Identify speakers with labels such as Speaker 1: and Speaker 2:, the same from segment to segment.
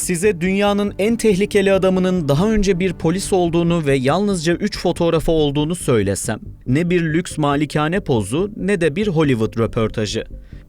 Speaker 1: Size dünyanın en tehlikeli adamının daha önce bir polis olduğunu ve yalnızca 3 fotoğrafı olduğunu söylesem, ne bir lüks malikane pozu ne de bir Hollywood röportajı.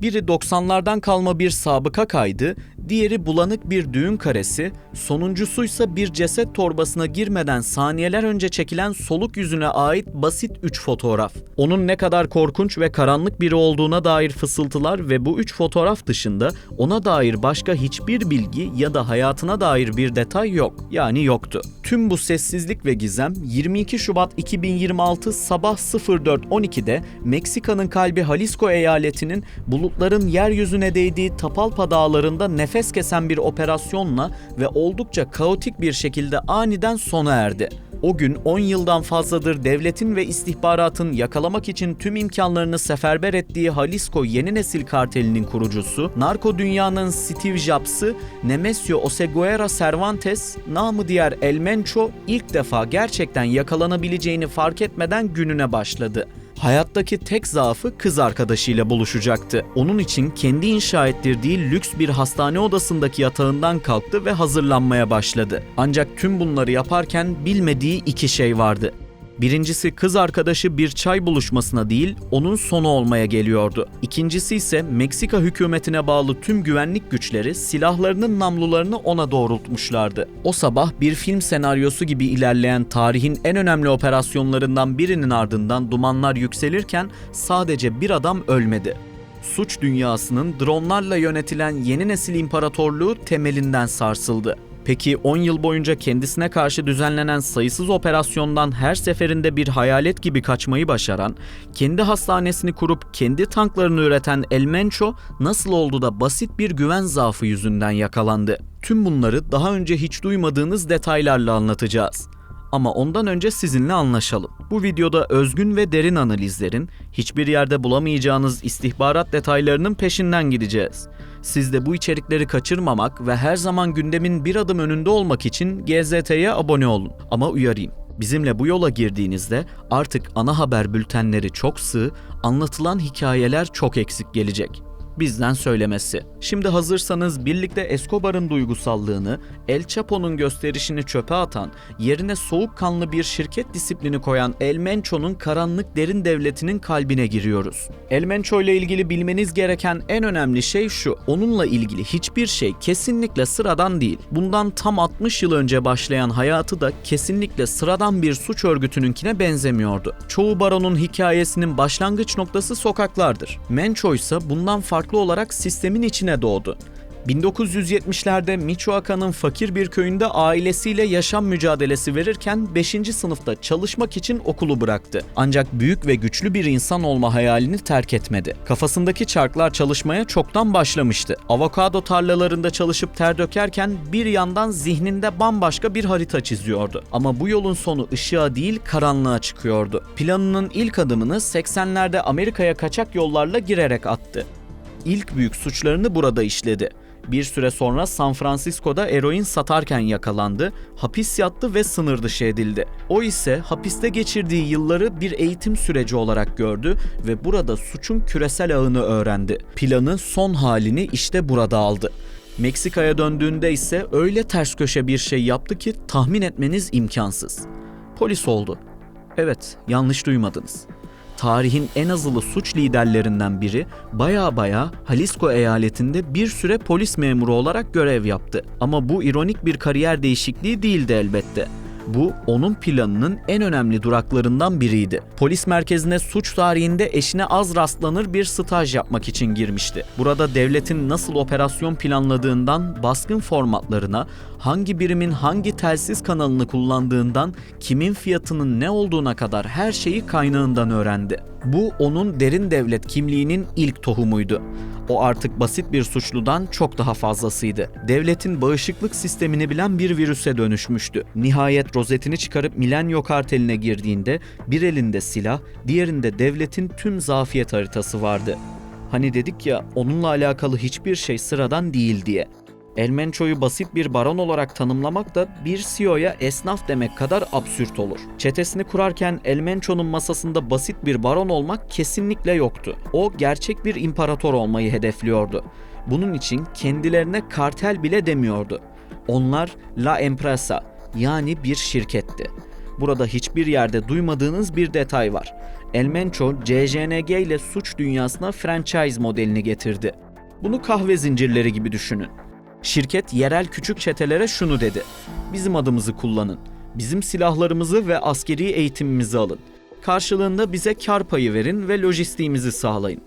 Speaker 1: Biri 90'lardan kalma bir sabıka kaydı, diğeri bulanık bir düğün karesi, sonuncusuysa bir ceset torbasına girmeden saniyeler önce çekilen soluk yüzüne ait basit 3 fotoğraf. Onun ne kadar korkunç ve karanlık biri olduğuna dair fısıltılar ve bu 3 fotoğraf dışında ona dair başka hiçbir bilgi ya da hayatına dair bir detay yok. Yani yoktu. Tüm bu sessizlik ve gizem 22 Şubat 2026 sabah 04.12'de Meksika'nın kalbi Jalisco eyaletinin bulutların yeryüzüne değdiği Tapalpa dağlarında nefes kesen bir operasyonla ve oldukça kaotik bir şekilde aniden sona erdi. O gün 10 yıldan fazladır devletin ve istihbaratın yakalamak için tüm imkanlarını seferber ettiği Jalisco Yeni Nesil Karteli'nin kurucusu, narko dünyanın Steve Jobs'ı Nemesio Oseguera Cervantes, namı diğer El Mencho, ilk defa gerçekten yakalanabileceğini fark etmeden gününe başladı. Hayattaki tek zaafı kız arkadaşıyla buluşacaktı. Onun için kendi inşa ettirdiği lüks bir hastane odasındaki yatağından kalktı ve hazırlanmaya başladı. Ancak tüm bunları yaparken bilmediği 2 şey vardı. Birincisi, kız arkadaşı bir çay buluşmasına değil, onun sonu olmaya geliyordu. İkincisi ise Meksika hükümetine bağlı tüm güvenlik güçleri silahlarının namlularını ona doğrultmuşlardı. O sabah bir film senaryosu gibi ilerleyen tarihin en önemli operasyonlarından birinin ardından dumanlar yükselirken sadece bir adam ölmedi. Suç dünyasının dronlarla yönetilen yeni nesil imparatorluğu temelinden sarsıldı. Peki 10 yıl boyunca kendisine karşı düzenlenen sayısız operasyondan her seferinde bir hayalet gibi kaçmayı başaran, kendi hastanesini kurup kendi tanklarını üreten El Mencho nasıl oldu da basit bir güven zaafı yüzünden yakalandı? Tüm bunları daha önce hiç duymadığınız detaylarla anlatacağız. Ama ondan önce sizinle anlaşalım. Bu videoda özgün ve derin analizlerin, hiçbir yerde bulamayacağınız istihbarat detaylarının peşinden gideceğiz. Siz de bu içerikleri kaçırmamak ve her zaman gündemin bir adım önünde olmak için GZT'ye abone olun. Ama uyarayım, bizimle bu yola girdiğinizde artık ana haber bültenleri çok sığ, anlatılan hikayeler çok eksik gelecek. Bizden söylemesi. Şimdi hazırsanız birlikte Escobar'ın duygusallığını, El Chapo'nun gösterişini çöpe atan, yerine soğukkanlı bir şirket disiplini koyan El Mencho'nun karanlık derin devletinin kalbine giriyoruz. El Mencho ile ilgili bilmeniz gereken en önemli şey şu: onunla ilgili hiçbir şey kesinlikle sıradan değil. Bundan tam 60 yıl önce başlayan hayatı da kesinlikle sıradan bir suç örgütününkine benzemiyordu. Çoğu baronun hikayesinin başlangıç noktası sokaklardır. Mencho ise bundan farklı olarak sistemin içine doğdu. 1970'lerde Michoacán'ın fakir bir köyünde ailesiyle yaşam mücadelesi verirken 5. sınıfta çalışmak için okulu bıraktı. Ancak büyük ve güçlü bir insan olma hayalini terk etmedi. Kafasındaki çarklar çalışmaya çoktan başlamıştı. Avokado tarlalarında çalışıp ter dökerken bir yandan zihninde bambaşka bir harita çiziyordu. Ama bu yolun sonu ışığa değil karanlığa çıkıyordu. Planının ilk adımını 80'lerde Amerika'ya kaçak yollarla girerek attı. İlk büyük suçlarını burada işledi. Bir süre sonra San Francisco'da eroin satarken yakalandı, hapis yattı ve sınır dışı edildi. O ise hapiste geçirdiği yılları bir eğitim süreci olarak gördü ve burada suçun küresel ağını öğrendi. Planı son halini işte burada aldı. Meksika'ya döndüğünde ise öyle ters köşe bir şey yaptı ki tahmin etmeniz imkansız. Polis oldu. Evet, yanlış duymadınız. Tarihin en azılı suç liderlerinden biri baya Jalisco eyaletinde bir süre polis memuru olarak görev yaptı. Ama bu ironik bir kariyer değişikliği değildi elbette. Bu onun planının en önemli duraklarından biriydi. Polis merkezine suç tarihinde eşine az rastlanır bir staj yapmak için girmişti. Burada devletin nasıl operasyon planladığından baskın formatlarına, hangi birimin hangi telsiz kanalını kullandığından, kimin fiyatının ne olduğuna kadar her şeyi kaynağından öğrendi. Bu onun derin devlet kimliğinin ilk tohumuydu. O artık basit bir suçludan çok daha fazlasıydı. Devletin bağışıklık sistemini bilen bir virüse dönüşmüştü. Nihayet rozetini çıkarıp Milenio karteline girdiğinde bir elinde silah, diğerinde devletin tüm zafiyet haritası vardı. Hani dedik ya, onunla alakalı hiçbir şey sıradan değil diye. El Mencho'yu basit bir baron olarak tanımlamak da bir CEO'ya esnaf demek kadar absürt olur. Çetesini kurarken El Mencho'nun masasında basit bir baron olmak kesinlikle yoktu. O gerçek bir imparator olmayı hedefliyordu. Bunun için kendilerine kartel bile demiyordu. Onlar La Empresa, yani bir şirketti. Burada hiçbir yerde duymadığınız bir detay var. El Mencho, CJNG ile suç dünyasına franchise modelini getirdi. Bunu kahve zincirleri gibi düşünün. Şirket yerel küçük çetelere şunu dedi: bizim adımızı kullanın, bizim silahlarımızı ve askeri eğitimimizi alın. Karşılığında bize kar payı verin ve lojistiğimizi sağlayın.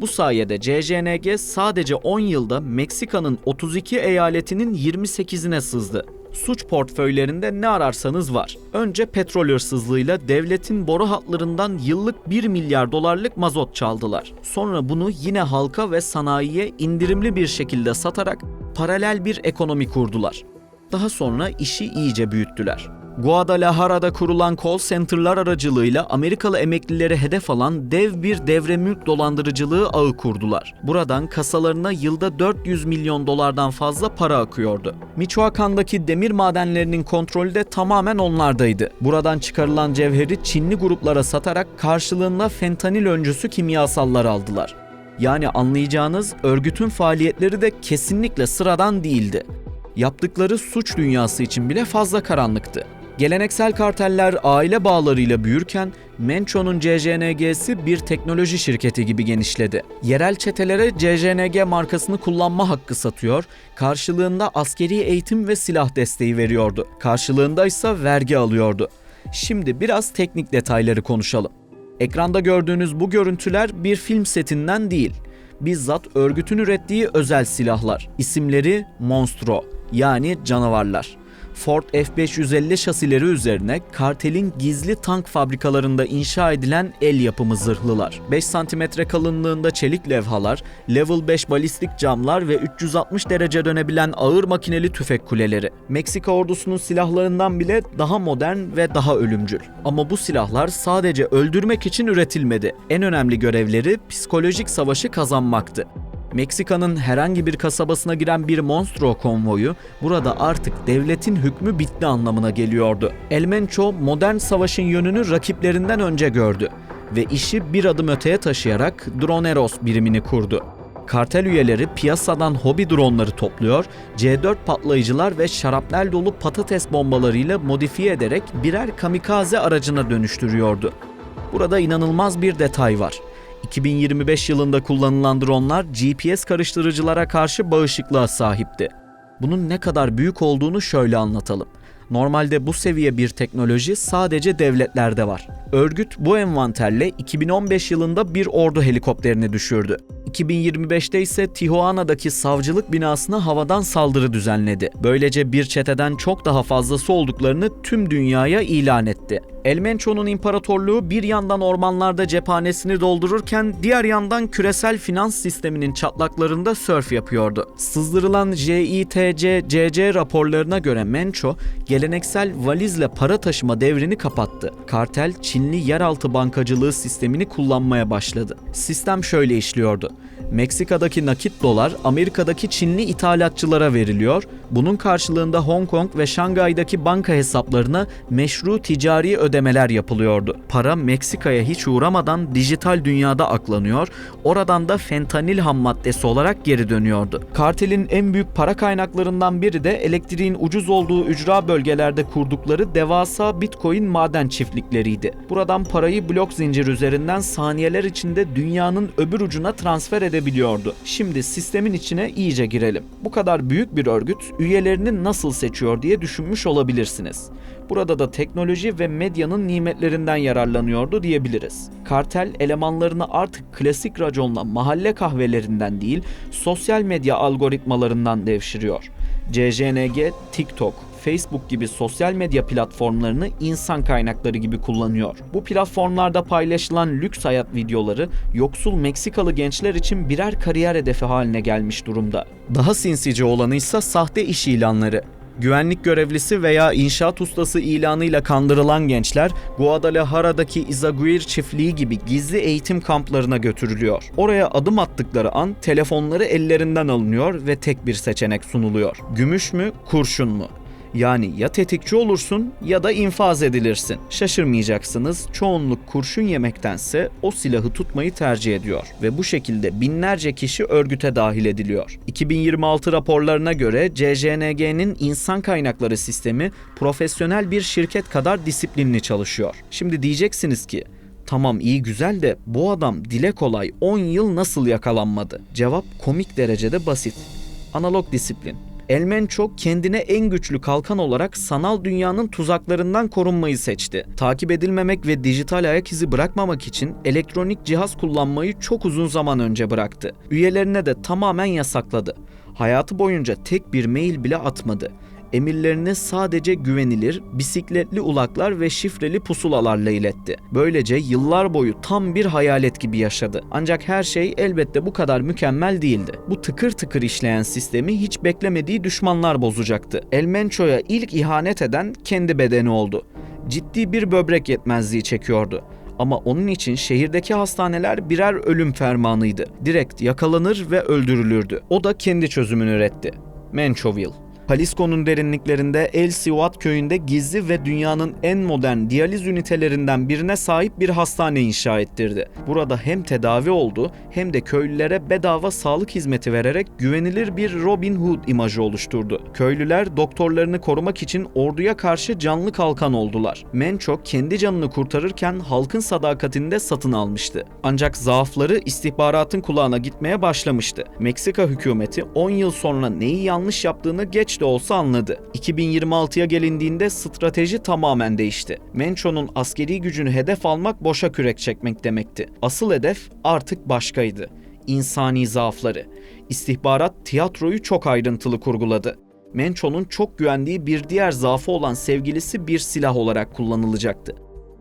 Speaker 1: Bu sayede CJNG sadece 10 yılda Meksika'nın 32 eyaletinin 28'ine sızdı. Suç portföylerinde ne ararsanız var. Önce petrol hırsızlığıyla devletin boru hatlarından yıllık 1 milyar dolarlık mazot çaldılar. Sonra bunu yine halka ve sanayiye indirimli bir şekilde satarak paralel bir ekonomi kurdular. Daha sonra işi iyice büyüttüler. Guadalajara'da kurulan call center'lar aracılığıyla Amerikalı emeklileri hedef alan dev bir devre mülk dolandırıcılığı ağı kurdular. Buradan kasalarına yılda 400 milyon dolardan fazla para akıyordu. Michoacán'daki demir madenlerinin kontrolü de tamamen onlardaydı. Buradan çıkarılan cevheri Çinli gruplara satarak karşılığında fentanil öncüsü kimyasallar aldılar. Yani anlayacağınız, örgütün faaliyetleri de kesinlikle sıradan değildi. Yaptıkları suç dünyası için bile fazla karanlıktı. Geleneksel karteller aile bağlarıyla büyürken Mencho'nun CJNG'si bir teknoloji şirketi gibi genişledi. Yerel çetelere CJNG markasını kullanma hakkı satıyor, karşılığında askeri eğitim ve silah desteği veriyordu. Karşılığında ise vergi alıyordu. Şimdi biraz teknik detayları konuşalım. Ekranda gördüğünüz bu görüntüler bir film setinden değil, bizzat örgütün ürettiği özel silahlar. İsimleri Monstro, yani canavarlar. Ford F-550 şasileri üzerine kartelin gizli tank fabrikalarında inşa edilen el yapımı zırhlılar. 5 santimetre kalınlığında çelik levhalar, level 5 balistik camlar ve 360 derece dönebilen ağır makineli tüfek kuleleri. Meksika ordusunun silahlarından bile daha modern ve daha ölümcül. Ama bu silahlar sadece öldürmek için üretilmedi. En önemli görevleri psikolojik savaşı kazanmaktı. Meksika'nın herhangi bir kasabasına giren bir Monstro konvoyu burada artık devletin hükmü bitti anlamına geliyordu. El Mencho modern savaşın yönünü rakiplerinden önce gördü ve işi bir adım öteye taşıyarak Droneros birimini kurdu. Kartel üyeleri piyasadan hobi dronları topluyor, C4 patlayıcılar ve şarapnel dolu patates bombalarıyla modifiye ederek birer kamikaze aracına dönüştürüyordu. Burada inanılmaz bir detay var. 2025 yılında kullanılan dronlar GPS karıştırıcılara karşı bağışıklığa sahipti. Bunun ne kadar büyük olduğunu şöyle anlatalım. Normalde bu seviye bir teknoloji sadece devletlerde var. Örgüt bu envanterle 2015 yılında bir ordu helikopterini düşürdü. 2025'te ise Tijuana'daki savcılık binasına havadan saldırı düzenledi. Böylece bir çeteden çok daha fazlası olduklarını tüm dünyaya ilan etti. El Mencho'nun imparatorluğu bir yandan ormanlarda cephanesini doldururken diğer yandan küresel finans sisteminin çatlaklarında sörf yapıyordu. Sızdırılan JITC-CC raporlarına göre Mencho, geleneksel valizle para taşıma devrini kapattı. Kartel, Çinli yeraltı bankacılığı sistemini kullanmaya başladı. Sistem şöyle işliyordu. Meksika'daki nakit dolar Amerika'daki Çinli ithalatçılara veriliyor. Bunun karşılığında Hong Kong ve Şangay'daki banka hesaplarına meşru ticari ödemeler yapılıyordu. Para Meksika'ya hiç uğramadan dijital dünyada aklanıyor, oradan da fentanil ham maddesi olarak geri dönüyordu. Kartelin en büyük para kaynaklarından biri de elektriğin ucuz olduğu ücra bölgelerde kurdukları devasa Bitcoin maden çiftlikleriydi. Buradan parayı blok zincir üzerinden saniyeler içinde dünyanın öbür ucuna transfer edebiliyordu. Şimdi sistemin içine iyice girelim. Bu kadar büyük bir örgüt üyelerini nasıl seçiyor diye düşünmüş olabilirsiniz. Burada da teknoloji ve medyanın nimetlerinden yararlanıyordu diyebiliriz. Kartel elemanlarını artık klasik raconla mahalle kahvelerinden değil, sosyal medya algoritmalarından devşiriyor. CJNG, TikTok, Facebook gibi sosyal medya platformlarını insan kaynakları gibi kullanıyor. Bu platformlarda paylaşılan lüks hayat videoları yoksul Meksikalı gençler için birer kariyer hedefi haline gelmiş durumda. Daha sinsice olanı ise sahte iş ilanları. Güvenlik görevlisi veya inşaat ustası ilanıyla kandırılan gençler Guadalajara'daki Izaguirre çiftliği gibi gizli eğitim kamplarına götürülüyor. Oraya adım attıkları an telefonları ellerinden alınıyor ve tek bir seçenek sunuluyor. Gümüş mü, kurşun mu? Yani ya tetikçi olursun ya da infaz edilirsin. Şaşırmayacaksınız, çoğunluk kurşun yemektense o silahı tutmayı tercih ediyor ve bu şekilde binlerce kişi örgüte dahil ediliyor. 2026 raporlarına göre CJNG'nin insan kaynakları sistemi profesyonel bir şirket kadar disiplinli çalışıyor. Şimdi diyeceksiniz ki, tamam iyi güzel de bu adam dile kolay 10 yıl nasıl yakalanmadı? Cevap komik derecede basit. Analog disiplin. El Mencho kendine en güçlü kalkan olarak sanal dünyanın tuzaklarından korunmayı seçti. Takip edilmemek ve dijital ayak izi bırakmamak için elektronik cihaz kullanmayı çok uzun zaman önce bıraktı. Üyelerine de tamamen yasakladı. Hayatı boyunca tek bir mail bile atmadı. Emirlerini sadece güvenilir, bisikletli ulaklar ve şifreli pusulalarla iletti. Böylece yıllar boyu tam bir hayalet gibi yaşadı. Ancak her şey elbette bu kadar mükemmel değildi. Bu tıkır tıkır işleyen sistemi hiç beklemediği düşmanlar bozacaktı. El Mencho'ya ilk ihanet eden kendi bedeni oldu. Ciddi bir böbrek yetmezliği çekiyordu. Ama onun için şehirdeki hastaneler birer ölüm fermanıydı. Direkt yakalanır ve öldürülürdü. O da kendi çözümünü üretti. Menchoville. Jalisco'nun derinliklerinde El Ciudad köyünde gizli ve dünyanın en modern diyaliz ünitelerinden birine sahip bir hastane inşa ettirdi. Burada hem tedavi oldu hem de köylülere bedava sağlık hizmeti vererek güvenilir bir Robin Hood imajı oluşturdu. Köylüler doktorlarını korumak için orduya karşı canlı kalkan oldular. Mencho kendi canını kurtarırken halkın sadakatini de satın almıştı. Ancak zaafları istihbaratın kulağına gitmeye başlamıştı. Meksika hükümeti 10 yıl sonra neyi yanlış yaptığını geç de olsa anladı. 2026'ya gelindiğinde strateji tamamen değişti. Mencho'nun askeri gücünü hedef almak boşa kürek çekmek demekti. Asıl hedef artık başkaydı. İnsani zaafları. İstihbarat tiyatroyu çok ayrıntılı kurguladı. Mencho'nun çok güvendiği bir diğer zaafı olan sevgilisi bir silah olarak kullanılacaktı.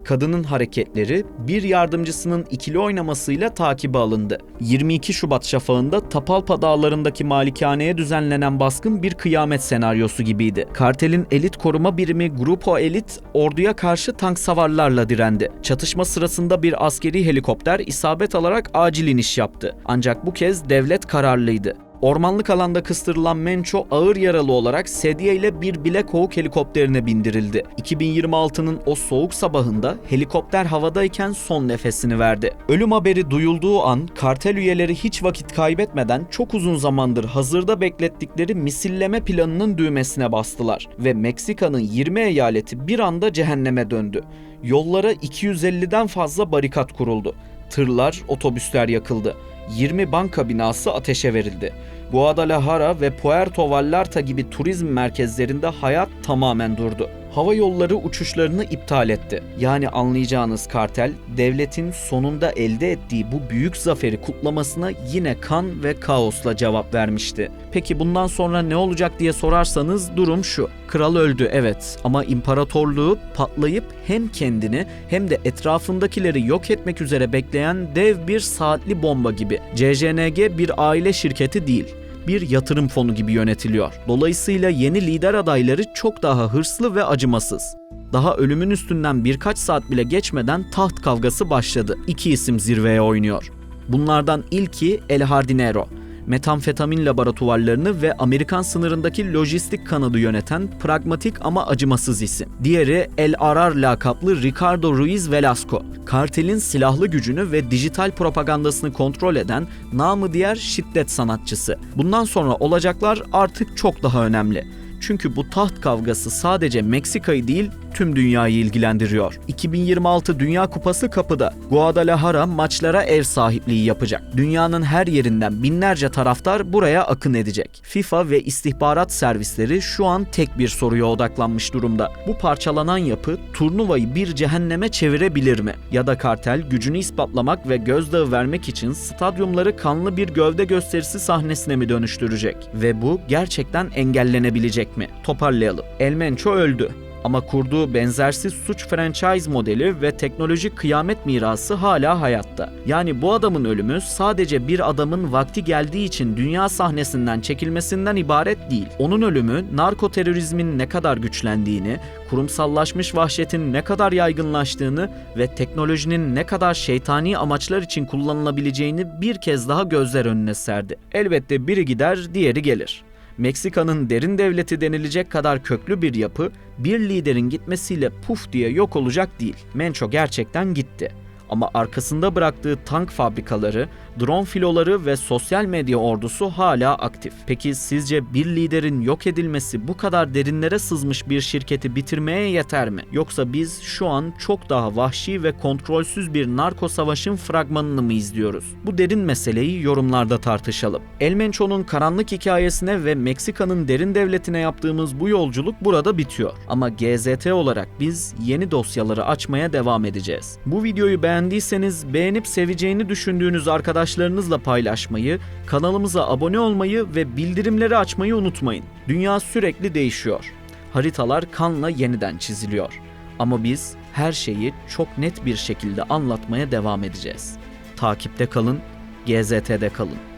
Speaker 1: Kadının hareketleri bir yardımcısının ikili oynamasıyla takibe alındı. 22 Şubat şafağında Tapalpa dağlarındaki malikaneye düzenlenen baskın bir kıyamet senaryosu gibiydi. Kartelin elit koruma birimi Grupo Elit orduya karşı tank savarlarla direndi. Çatışma sırasında bir askeri helikopter isabet alarak acil iniş yaptı. Ancak bu kez devlet kararlıydı. Ormanlık alanda kıstırılan Mencho ağır yaralı olarak sedye ile bir Black Hawk helikopterine bindirildi. 2026'nın o soğuk sabahında helikopter havadayken son nefesini verdi. Ölüm haberi duyulduğu an kartel üyeleri hiç vakit kaybetmeden çok uzun zamandır hazırda beklettikleri misilleme planının düğmesine bastılar ve Meksika'nın 20 eyaleti bir anda cehenneme döndü. Yollara 250'den fazla barikat kuruldu. Tırlar, otobüsler yakıldı. 20 banka binası ateşe verildi. Guadalajara ve Puerto Vallarta gibi turizm merkezlerinde hayat tamamen durdu. Hava yolları uçuşlarını iptal etti. Yani anlayacağınız kartel, devletin sonunda elde ettiği bu büyük zaferi kutlamasına yine kan ve kaosla cevap vermişti. Peki bundan sonra ne olacak diye sorarsanız durum şu. Kral öldü evet ama imparatorluğu patlayıp hem kendini hem de etrafındakileri yok etmek üzere bekleyen dev bir saatli bomba gibi. CJNG bir aile şirketi değil. Bir yatırım fonu gibi yönetiliyor. Dolayısıyla yeni lider adayları çok daha hırslı ve acımasız. Daha ölümün üstünden birkaç saat bile geçmeden taht kavgası başladı. İki isim zirveye oynuyor. Bunlardan ilki El Jardinero. Metamfetamin laboratuvarlarını ve Amerikan sınırındaki lojistik kanadı yöneten pragmatik ama acımasız isim. Diğeri El Arar lakaplı Ricardo Ruiz Velasco. Kartelin silahlı gücünü ve dijital propagandasını kontrol eden namı diğer şiddet sanatçısı. Bundan sonra olacaklar artık çok daha önemli. Çünkü bu taht kavgası sadece Meksika'yı değil, tüm dünyayı ilgilendiriyor. 2026 Dünya Kupası kapıda. Guadalajara maçlara ev sahipliği yapacak. Dünyanın her yerinden binlerce taraftar buraya akın edecek. FIFA ve istihbarat servisleri şu an tek bir soruya odaklanmış durumda. Bu parçalanan yapı turnuvayı bir cehenneme çevirebilir mi? Ya da kartel gücünü ispatlamak ve gözdağı vermek için stadyumları kanlı bir gövde gösterisi sahnesine mi dönüştürecek? Ve bu gerçekten engellenebilecek mi? Toparlayalım. El Mencho öldü. Ama kurduğu benzersiz suç franchise modeli ve teknolojik kıyamet mirası hala hayatta. Yani bu adamın ölümü sadece bir adamın vakti geldiği için dünya sahnesinden çekilmesinden ibaret değil. Onun ölümü narkoterörizmin ne kadar güçlendiğini, kurumsallaşmış vahşetin ne kadar yaygınlaştığını ve teknolojinin ne kadar şeytani amaçlar için kullanılabileceğini bir kez daha gözler önüne serdi. Elbette biri gider, diğeri gelir. Meksika'nın derin devleti denilecek kadar köklü bir yapı, bir liderin gitmesiyle puf diye yok olacak değil. Mencho gerçekten gitti. Ama arkasında bıraktığı tank fabrikaları, drone filoları ve sosyal medya ordusu hala aktif. Peki sizce bir liderin yok edilmesi bu kadar derinlere sızmış bir şirketi bitirmeye yeter mi? Yoksa biz şu an çok daha vahşi ve kontrolsüz bir narko savaşın fragmanını mı izliyoruz? Bu derin meseleyi yorumlarda tartışalım. El Mencho'nun karanlık hikayesine ve Meksika'nın derin devletine yaptığımız bu yolculuk burada bitiyor. Ama GZT olarak biz yeni dosyaları açmaya devam edeceğiz. Bu videoyu beğendiyseniz beğenip seveceğini düşündüğünüz arkadaşlarınızla paylaşmayı, kanalımıza abone olmayı ve bildirimleri açmayı unutmayın. Dünya sürekli değişiyor. Haritalar kanla yeniden çiziliyor. Ama biz her şeyi çok net bir şekilde anlatmaya devam edeceğiz. Takipte kalın, GZT'de kalın.